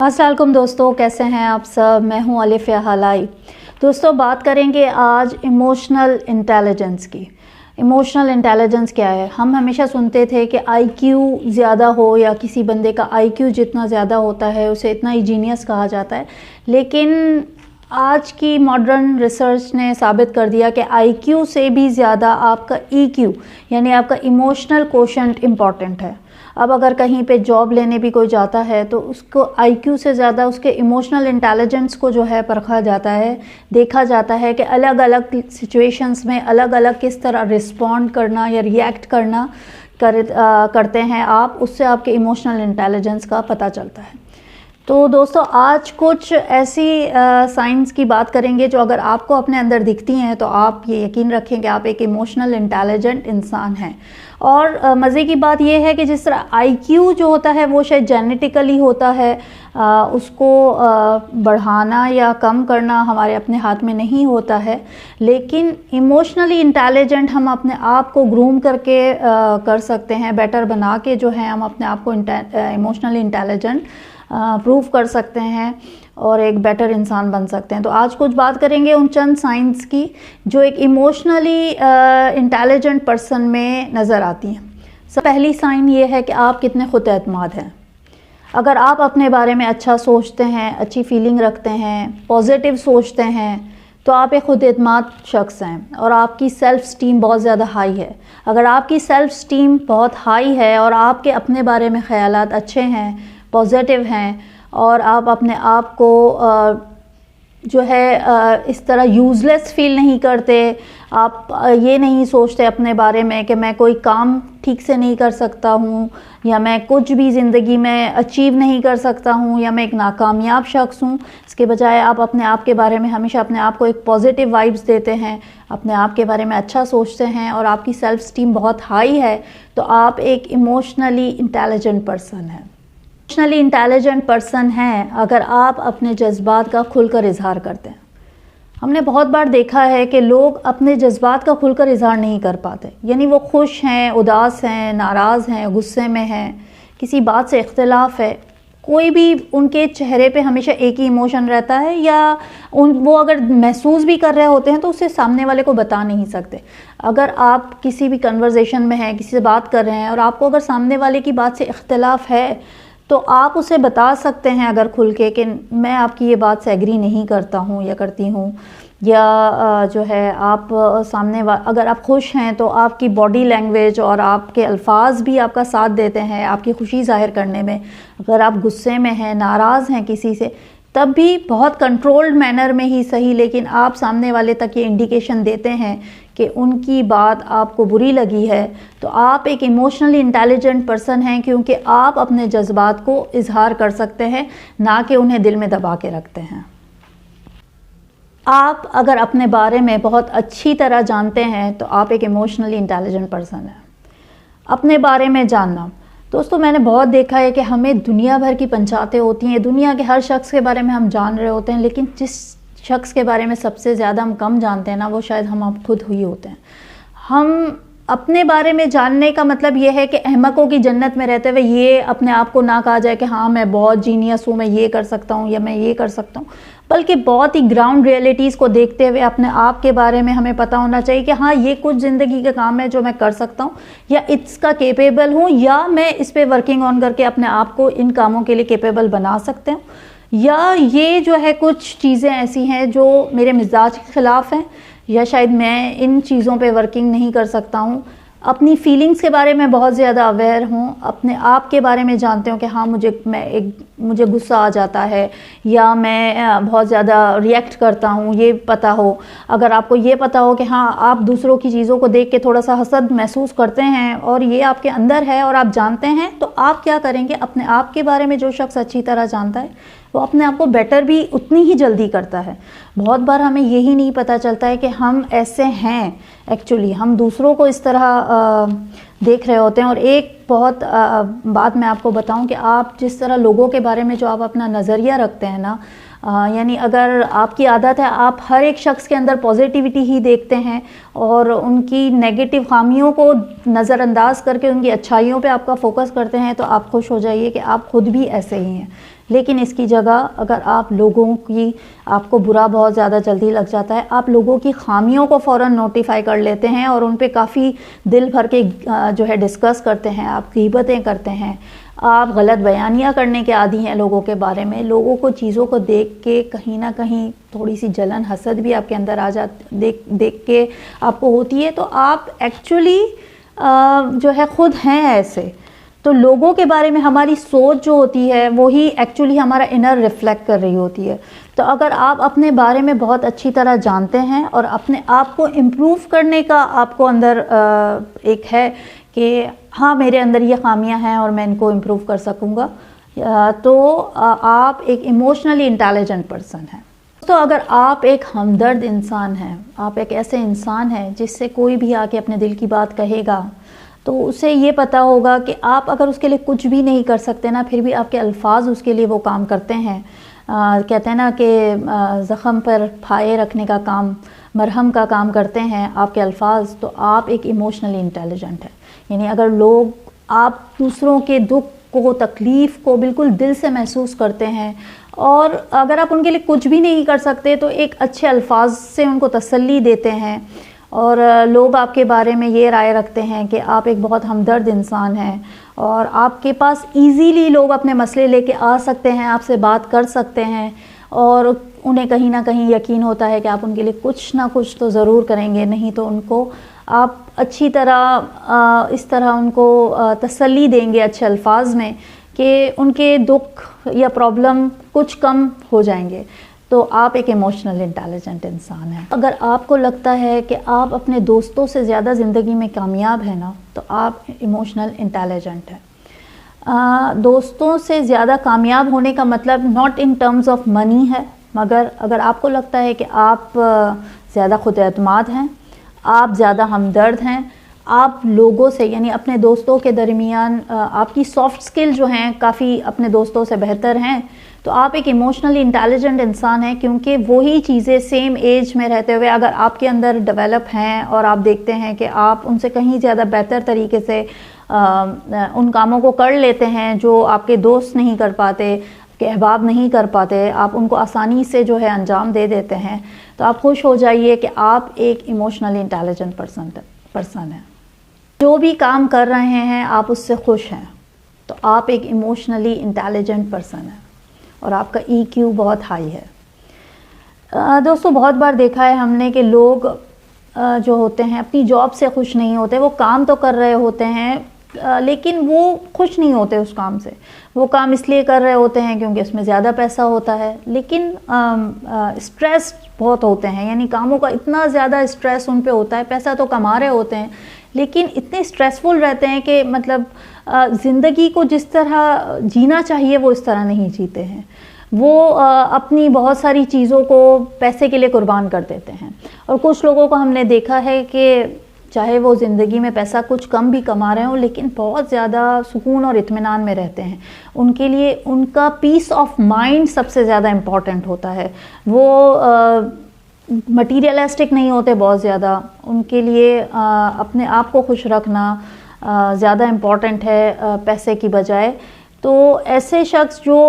السلام علیکم دوستوں، کیسے ہیں آپ سب؟ میں ہوں الف حلائی۔ دوستوں، بات کریں گے آج ایموشنل انٹیلیجنس کی۔ ایموشنل انٹیلیجنس کیا ہے؟ ہم ہمیشہ سنتے تھے کہ آئی کیو زیادہ ہو یا کسی بندے کا آئی کیو جتنا زیادہ ہوتا ہے اسے اتنا ہی جینیس کہا جاتا ہے، لیکن آج کی ماڈرن ریسرچ نے ثابت کر دیا کہ آئی کیو سے بھی زیادہ آپ کا ای کیو یعنی آپ کا ایموشنل کوشنٹ امپورٹنٹ ہے۔ اب اگر کہیں پہ جاب لینے بھی کوئی جاتا ہے تو اس کو آئی کیو سے زیادہ اس کے ایموشنل انٹیلیجنس کو جو ہے پرکھا جاتا ہے، دیکھا جاتا ہے کہ الگ الگ سچویشنز میں الگ الگ کس طرح رسپونڈ کرنا یا ریئیکٹ کرنا کرتے ہیں آپ، اس سے آپ کے ایموشنل انٹیلیجنس کا پتہ چلتا ہے۔ تو دوستو، آج کچھ ایسی سائنس کی بات کریں گے جو اگر آپ کو اپنے اندر دکھتی ہیں تو آپ یہ یقین رکھیں کہ آپ ایک ایموشنل انٹیلیجنٹ انسان ہیں۔ اور مزے کی بات یہ ہے کہ جس طرح آئی کیو جو ہوتا ہے وہ شاید جینیٹیکلی ہوتا ہے، اس کو بڑھانا یا کم کرنا ہمارے اپنے ہاتھ میں نہیں ہوتا ہے، لیکن ایموشنلی انٹیلیجنٹ ہم اپنے آپ کو گروم کر کے کر سکتے ہیں، بیٹر بنا کے جو ہے ہم اپنے آپ کو ایموشنلی انٹیلیجنٹ پروف کر سکتے ہیں اور ایک بیٹر انسان بن سکتے ہیں۔ تو آج کچھ بات کریں گے ان چند سائنس کی جو ایک ایموشنلی انٹیلیجنٹ پرسن میں نظر آتی ہیں۔ سب پہلی سائن یہ ہے کہ آپ کتنے خود اعتماد ہیں۔ اگر آپ اپنے بارے میں اچھا سوچتے ہیں، اچھی فیلنگ رکھتے ہیں، پازیٹیو سوچتے ہیں تو آپ ایک خود اعتماد شخص ہیں اور آپ کی سیلف اسٹیم بہت زیادہ ہائی ہے۔ اگر آپ کی سیلف اسٹیم بہت ہائی ہے اور آپ کے اپنے بارے میں خیالات اچھے ہیں، پازیٹیو ہیں اور آپ اپنے آپ کو جو ہے اس طرح یوز لیس فیل نہیں کرتے، آپ یہ نہیں سوچتے اپنے بارے میں کہ میں کوئی کام ٹھیک سے نہیں کر سکتا ہوں یا میں کچھ بھی زندگی میں اچیو نہیں کر سکتا ہوں یا میں ایک ناکامیاب شخص ہوں، اس کے بجائے آپ اپنے آپ کے بارے میں ہمیشہ اپنے آپ کو ایک پازیٹیو وائبس دیتے ہیں، اپنے آپ کے بارے میں اچھا سوچتے ہیں اور آپ کی سیلف اسٹیم بہت ہائی ہے، تو آپ ایک ایموشنلی انٹیلیجنٹ پرسن ہیں۔ ایموشنلی انٹیلیجنٹ پرسن ہیں اگر آپ اپنے جذبات کا کھل کر اظہار کرتے ہیں۔ ہم نے بہت بار دیکھا ہے کہ لوگ اپنے جذبات کا کھل کر اظہار نہیں کر پاتے، یعنی وہ خوش ہیں، اداس ہیں، ناراض ہیں، غصے میں ہیں، کسی بات سے اختلاف ہے، کوئی بھی ان کے چہرے پہ ہمیشہ ایک ہی ایموشن رہتا ہے، یا وہ اگر محسوس بھی کر رہے ہوتے ہیں تو اسے سامنے والے کو بتا نہیں سکتے۔ اگر آپ کسی بھی کنورزیشن میں ہیں، کسی سے بات کر رہے ہیں اور آپ کو اگر سامنے والے کی بات سے اختلاف ہے تو آپ اسے بتا سکتے ہیں اگر کھل کے کہ میں آپ کی یہ بات سے ایگری نہیں کرتا ہوں یا کرتی ہوں، یا جو ہے آپ سامنے اگر آپ خوش ہیں تو آپ کی باڈی لینگویج اور آپ کے الفاظ بھی آپ کا ساتھ دیتے ہیں آپ کی خوشی ظاہر کرنے میں۔ اگر آپ غصے میں ہیں، ناراض ہیں کسی سے، تب بھی بہت کنٹرولڈ مینر میں ہی صحیح، لیکن آپ سامنے والے تک یہ انڈیکیشن دیتے ہیں کہ ان کی بات آپ کو بری لگی ہے، تو آپ ایک ایموشنلی انٹیلیجنٹ پرسن ہیں، کیونکہ آپ اپنے جذبات کو اظہار کر سکتے ہیں، نہ کہ انہیں دل میں دبا کے رکھتے ہیں۔ آپ اگر اپنے بارے میں بہت اچھی طرح جانتے ہیں تو آپ ایک ایموشنلی انٹیلیجنٹ پرسن ہیں۔ اپنے بارے میں جاننا، دوستو میں نے بہت دیکھا ہے کہ ہمیں دنیا بھر کی پنچاتیں ہوتی ہیں، دنیا کے ہر شخص کے بارے میں ہم جان رہے ہوتے ہیں، لیکن جس شخص کے بارے میں سب سے زیادہ ہم کم جانتے ہیں نا، وہ شاید ہم خود ہوئی ہوتے ہیں۔ ہم اپنے بارے میں جاننے کا مطلب یہ ہے کہ احمقوں کی جنت میں رہتے ہوئے یہ اپنے آپ کو نہ کہا جائے کہ ہاں میں بہت جینیس ہوں، میں یہ کر سکتا ہوں یا میں یہ کر سکتا ہوں، بلکہ بہت ہی گراؤنڈ ریئلٹیز کو دیکھتے ہوئے اپنے آپ کے بارے میں ہمیں پتہ ہونا چاہیے کہ ہاں یہ کچھ زندگی کا کام ہے جو میں کر سکتا ہوں یا اس کا کیپیبل ہوں، یا میں اس پہ ورکنگ آن کر کے اپنے آپ کو ان کاموں کے لیے کیپیبل بنا سکتے ہوں، یا یہ جو ہے کچھ چیزیں ایسی ہیں جو میرے مزاج کے خلاف ہیں، یا شاید میں ان چیزوں پہ ورکنگ نہیں کر سکتا ہوں۔ اپنی فیلنگز کے بارے میں بہت زیادہ اویئر ہوں، اپنے آپ کے بارے میں جانتے ہوں کہ ہاں مجھے غصہ آ جاتا ہے یا میں بہت زیادہ ریئیکٹ کرتا ہوں، یہ پتہ ہو۔ اگر آپ کو یہ پتہ ہو کہ ہاں آپ دوسروں کی چیزوں کو دیکھ کے تھوڑا سا حسد محسوس کرتے ہیں اور یہ آپ کے اندر ہے اور آپ جانتے ہیں، تو آپ کیا کریں گے؟ اپنے آپ کے بارے میں جو شخص اچھی طرح جانتا ہے وہ اپنے آپ کو بیٹر بھی اتنی ہی جلدی کرتا ہے۔ بہت بار ہمیں یہی نہیں پتہ چلتا ہے کہ ہم ایسے ہیں، ایکچولی ہم دوسروں کو اس طرح دیکھ رہے ہوتے ہیں۔ اور ایک بہت بات میں آپ کو بتاؤں کہ آپ جس طرح لوگوں کے بارے میں جو آپ اپنا نظریہ رکھتے ہیں نا، یعنی اگر آپ کی عادت ہے آپ ہر ایک شخص کے اندر پازیٹیوٹی ہی دیکھتے ہیں اور ان کی نیگیٹو خامیوں کو نظر انداز کر کے ان کی اچھائیوں پہ آپ کا فوکس کرتے ہیں، تو آپ خوش ہو جائیے کہ آپ خود بھی ایسے ہی ہیں۔ لیکن اس کی جگہ اگر آپ لوگوں کی، آپ کو برا بہت زیادہ جلدی لگ جاتا ہے، آپ لوگوں کی خامیوں کو فوراً نوٹیفائی کر لیتے ہیں اور ان پہ کافی دل بھر کے جو ہے ڈسکس کرتے ہیں، آپ غیبتیں کرتے ہیں، آپ غلط بیانیاں کرنے کے عادی ہیں لوگوں کے بارے میں، لوگوں کو چیزوں کو دیکھ کے کہیں نہ کہیں تھوڑی سی جلن حسد بھی آپ کے اندر آ جاتی، دیکھ کے آپ کو ہوتی ہے، تو آپ ایکچولی جو ہے خود ہیں ایسے. تو لوگوں کے بارے میں ہماری سوچ جو ہوتی ہے وہی ایکچولی ہمارا انر ریفلیکٹ کر رہی ہوتی ہے. تو اگر آپ اپنے بارے میں بہت اچھی طرح جانتے ہیں اور اپنے آپ کو امپروو کرنے کا آپ کو اندر ایک ہے کہ ہاں میرے اندر یہ خامیاں ہیں اور میں ان کو امپروو کر سکوں گا، تو آپ ایک ایموشنلی انٹیلیجنٹ پرسن ہیں. تو اگر آپ ایک ہمدرد انسان ہیں، آپ ایک ایسے انسان ہیں جس سے کوئی بھی آ کے اپنے دل کی بات کہے گا تو اسے یہ پتہ ہوگا کہ آپ اگر اس کے لیے کچھ بھی نہیں کر سکتے نا، پھر بھی آپ کے الفاظ اس کے لیے وہ کام کرتے ہیں. کہتے ہیں نا کہ زخم پر پھائے رکھنے کا کام، مرہم کا کام کرتے ہیں آپ کے الفاظ. تو آپ ایک ایموشنلی انٹیلیجنٹ ہیں. یعنی اگر لوگ، آپ دوسروں کے دکھ کو، تکلیف کو بالکل دل سے محسوس کرتے ہیں، اور اگر آپ ان کے لیے کچھ بھی نہیں کر سکتے تو ایک اچھے الفاظ سے ان کو تسلی دیتے ہیں، اور لوگ آپ کے بارے میں یہ رائے رکھتے ہیں کہ آپ ایک بہت ہمدرد انسان ہیں، اور آپ کے پاس ایزیلی لوگ اپنے مسئلے لے کے آ سکتے ہیں، آپ سے بات کر سکتے ہیں، اور انہیں کہیں نہ کہیں یقین ہوتا ہے کہ آپ ان کے لیے کچھ نہ کچھ تو ضرور کریں گے. نہیں تو ان کو آپ اچھی طرح اس طرح ان کو تسلی دیں گے اچھے الفاظ میں کہ ان کے دکھ یا پرابلم کچھ کم ہو جائیں گے. تو آپ ایک ایموشنل انٹیلیجنٹ انسان ہیں. اگر آپ کو لگتا ہے کہ آپ اپنے دوستوں سے زیادہ زندگی میں کامیاب ہیں نا، تو آپ ایموشنل انٹیلیجنٹ ہیں. دوستوں سے زیادہ کامیاب ہونے کا مطلب not in terms of money ہے، مگر اگر آپ کو لگتا ہے کہ آپ زیادہ خود اعتماد ہیں، آپ زیادہ ہمدرد ہیں، آپ لوگوں سے، یعنی اپنے دوستوں کے درمیان آپ کی سافٹ سکل جو ہیں کافی اپنے دوستوں سے بہتر ہیں، تو آپ ایک ایموشنلی انٹیلیجنٹ انسان ہیں. کیونکہ وہی چیزیں سیم ایج میں رہتے ہوئے اگر آپ کے اندر ڈیولپ ہیں اور آپ دیکھتے ہیں کہ آپ ان سے کہیں زیادہ بہتر طریقے سے ان کاموں کو کر لیتے ہیں جو آپ کے دوست نہیں کر پاتے، کہ احباب نہیں کر پاتے، آپ ان کو آسانی سے جو ہے انجام دے دیتے ہیں، تو آپ خوش ہو جائیے کہ آپ ایک ایموشنلی انٹیلیجنٹ پرسن ہیں. جو بھی کام کر رہے ہیں آپ اس سے خوش ہیں، تو آپ ایک ایموشنلی انٹیلیجنٹ پرسن ہیں، اور آپ کا EQ بہت ہائی ہے. دوستوں بہت بار دیکھا ہے ہم نے کہ لوگ جو ہوتے ہیں اپنی جاب سے خوش نہیں ہوتے. وہ کام تو کر رہے ہوتے ہیں لیکن وہ خوش نہیں ہوتے اس کام سے. وہ کام اس لیے کر رہے ہوتے ہیں کیونکہ اس میں زیادہ پیسہ ہوتا ہے، لیکن اسٹریس بہت ہوتے ہیں. یعنی کاموں کا اتنا زیادہ اسٹریس ان پہ ہوتا ہے، پیسہ تو کما رہے ہوتے ہیں لیکن اتنے اسٹریسفل رہتے ہیں کہ مطلب زندگی کو جس طرح جینا چاہیے وہ اس طرح نہیں جیتے ہیں. وہ اپنی بہت ساری چیزوں کو پیسے کے لیے قربان کر دیتے ہیں. اور کچھ لوگوں کو ہم نے دیکھا ہے کہ چاہے وہ زندگی میں پیسہ کچھ کم بھی کما رہے ہوں لیکن بہت زیادہ سکون اور اطمینان میں رہتے ہیں. ان کے لیے ان کا پیس آف مائنڈ سب سے زیادہ امپورٹنٹ ہوتا ہے. وہ مٹیریلسٹک نہیں ہوتے بہت زیادہ. ان کے لیے اپنے آپ کو خوش رکھنا زیادہ امپورٹنٹ ہے پیسے کی بجائے. تو ایسے شخص جو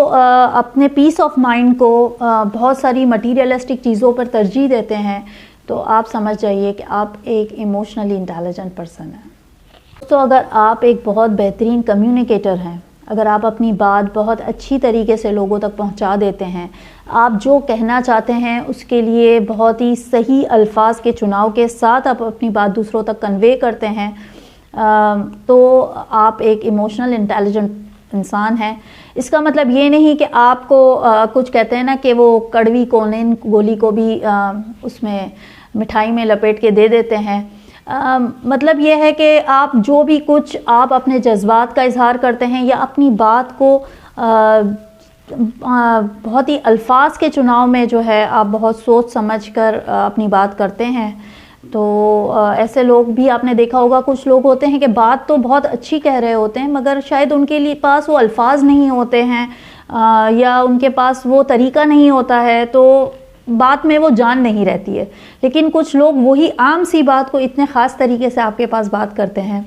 اپنے پیس آف مائنڈ کو بہت ساری مٹیریلسٹک چیزوں پر ترجیح دیتے ہیں، تو آپ سمجھ جائیے کہ آپ ایک ایموشنلی انٹیلیجنٹ پرسن ہیں. تو اگر آپ ایک بہت بہترین کمیونیکیٹر ہیں، اگر آپ اپنی بات بہت اچھی طریقے سے لوگوں تک پہنچا دیتے ہیں، آپ جو کہنا چاہتے ہیں اس کے لیے بہت ہی صحیح الفاظ کے چناؤ کے ساتھ آپ اپنی بات دوسروں تک کنوے کرتے ہیں، تو آپ ایک ایموشنل انٹیلیجنٹ انسان ہیں. اس کا مطلب یہ نہیں کہ آپ کو کچھ کہتے ہیں نا کہ وہ کڑوی کونین گولی کو بھی اس میں مٹھائی میں لپیٹ کے دے دیتے ہیں. مطلب یہ ہے کہ آپ جو بھی کچھ آپ اپنے جذبات کا اظہار کرتے ہیں یا اپنی بات کو بہت ہی الفاظ کے چناؤ میں جو ہے آپ بہت سوچ سمجھ کر اپنی بات کرتے ہیں. تو ایسے لوگ بھی آپ نے دیکھا ہوگا، کچھ لوگ ہوتے ہیں کہ بات تو بہت اچھی کہہ رہے ہوتے ہیں مگر شاید ان کے لیے پاس وہ الفاظ نہیں ہوتے ہیں یا ان کے پاس وہ طریقہ نہیں ہوتا ہے، تو بات میں وہ جان نہیں رہتی ہے. لیکن کچھ لوگ وہی عام سی بات کو اتنے خاص طریقے سے آپ کے پاس بات کرتے ہیں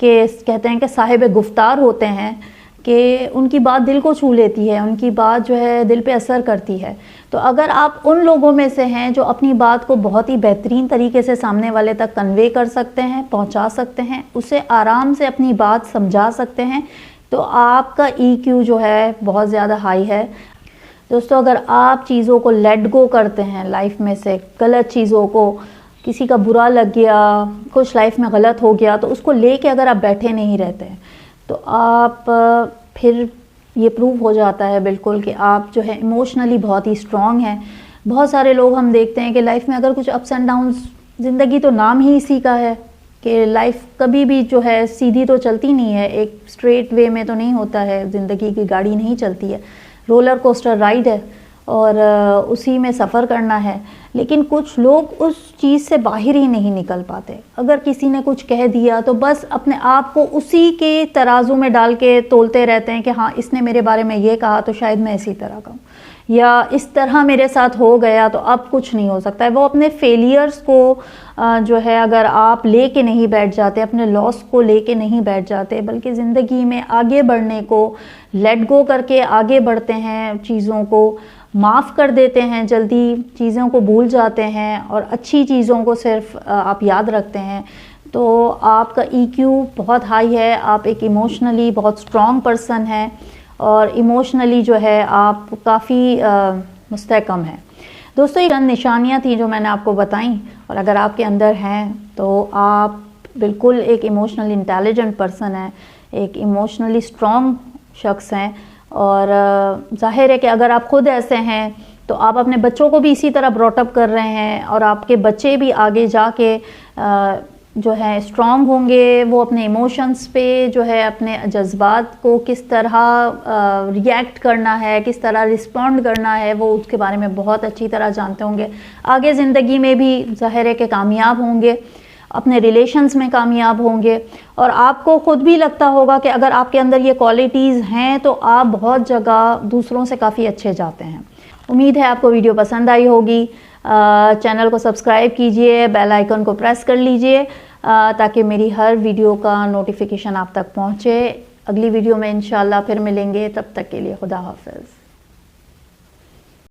کہ کہتے ہیں کہ صاحب گفتار ہوتے ہیں. کہ ان کی بات دل کو چھو لیتی ہے، ان کی بات جو ہے دل پہ اثر کرتی ہے. تو اگر آپ ان لوگوں میں سے ہیں جو اپنی بات کو بہت ہی بہترین طریقے سے سامنے والے تک کنوے کر سکتے ہیں، پہنچا سکتے ہیں، اسے آرام سے اپنی بات سمجھا سکتے ہیں، تو آپ کا EQ جو ہے بہت زیادہ ہائی ہے. دوستو اگر آپ چیزوں کو لیٹ گو کرتے ہیں لائف میں سے، غلط چیزوں کو، کسی کا برا لگ گیا، کچھ لائف میں غلط ہو گیا، تو اس کو لے کے اگر آپ بیٹھے نہیں رہتے ہیں تو آپ پھر یہ پروو ہو جاتا ہے بالکل کہ آپ جو ہے ایموشنلی بہت ہی اسٹرانگ ہیں. بہت سارے لوگ ہم دیکھتے ہیں کہ لائف میں اگر کچھ اپس اینڈ ڈاؤنس، زندگی تو نام ہی اسی کا ہے کہ لائف کبھی بھی جو ہے سیدھی تو چلتی نہیں ہے، ایک اسٹریٹ وے میں تو نہیں ہوتا ہے، زندگی کی گاڑی نہیں چلتی ہے، رولر کوسٹر رائڈ ہے اور اسی میں سفر کرنا ہے. لیکن کچھ لوگ اس چیز سے باہر ہی نہیں نکل پاتے. اگر کسی نے کچھ کہہ دیا تو بس اپنے آپ کو اسی کے ترازو میں ڈال کے تولتے رہتے ہیں کہ ہاں اس نے میرے بارے میں یہ کہا تو شاید میں اسی طرح کہوں، یا اس طرح میرے ساتھ ہو گیا تو اب کچھ نہیں ہو سکتا ہے. وہ اپنے فیلیئرز کو جو ہے اگر آپ لے کے نہیں بیٹھ جاتے، اپنے لاس کو لے کے نہیں بیٹھ جاتے، بلکہ زندگی میں آگے بڑھنے کو لیٹ گو کر کے آگے بڑھتے ہیں، چیزوں کو معاف کر دیتے ہیں، جلدی چیزوں کو بھول جاتے ہیں اور اچھی چیزوں کو صرف آپ یاد رکھتے ہیں، تو آپ کا EQ بہت ہائی ہے. آپ ایک ایموشنلی بہت اسٹرانگ پرسن ہیں اور ایموشنلی جو ہے آپ کافی مستحکم ہیں. دوستو یہ چند نشانیاں تھیں جو میں نے آپ کو بتائیں، اور اگر آپ کے اندر ہیں تو آپ بالکل ایک ایموشنلی انٹیلیجنٹ پرسن ہیں، ایک ایموشنلی اسٹرانگ شخص ہیں. اور ظاہر ہے کہ اگر آپ خود ایسے ہیں تو آپ اپنے بچوں کو بھی اسی طرح براٹ اپ کر رہے ہیں، اور آپ کے بچے بھی آگے جا کے جو ہے اسٹرانگ ہوں گے. وہ اپنے ایموشنز پہ جو ہے اپنے جذبات کو کس طرح ریئیکٹ کرنا ہے، کس طرح رسپونڈ کرنا ہے، وہ اس کے بارے میں بہت اچھی طرح جانتے ہوں گے. آگے زندگی میں بھی ظاہر ہے کہ کامیاب ہوں گے، اپنے ریلیشنز میں کامیاب ہوں گے، اور آپ کو خود بھی لگتا ہوگا کہ اگر آپ کے اندر یہ کوالٹیز ہیں تو آپ بہت جگہ دوسروں سے کافی اچھے جاتے ہیں. امید ہے آپ کو ویڈیو پسند آئی ہوگی. چینل کو سبسکرائب کیجئے، بیل آئیکن کو پریس کر لیجئے تاکہ میری ہر ویڈیو کا نوٹیفیکیشن آپ تک پہنچے. اگلی ویڈیو میں انشاءاللہ پھر ملیں گے، تب تک کے لیے خدا حافظ.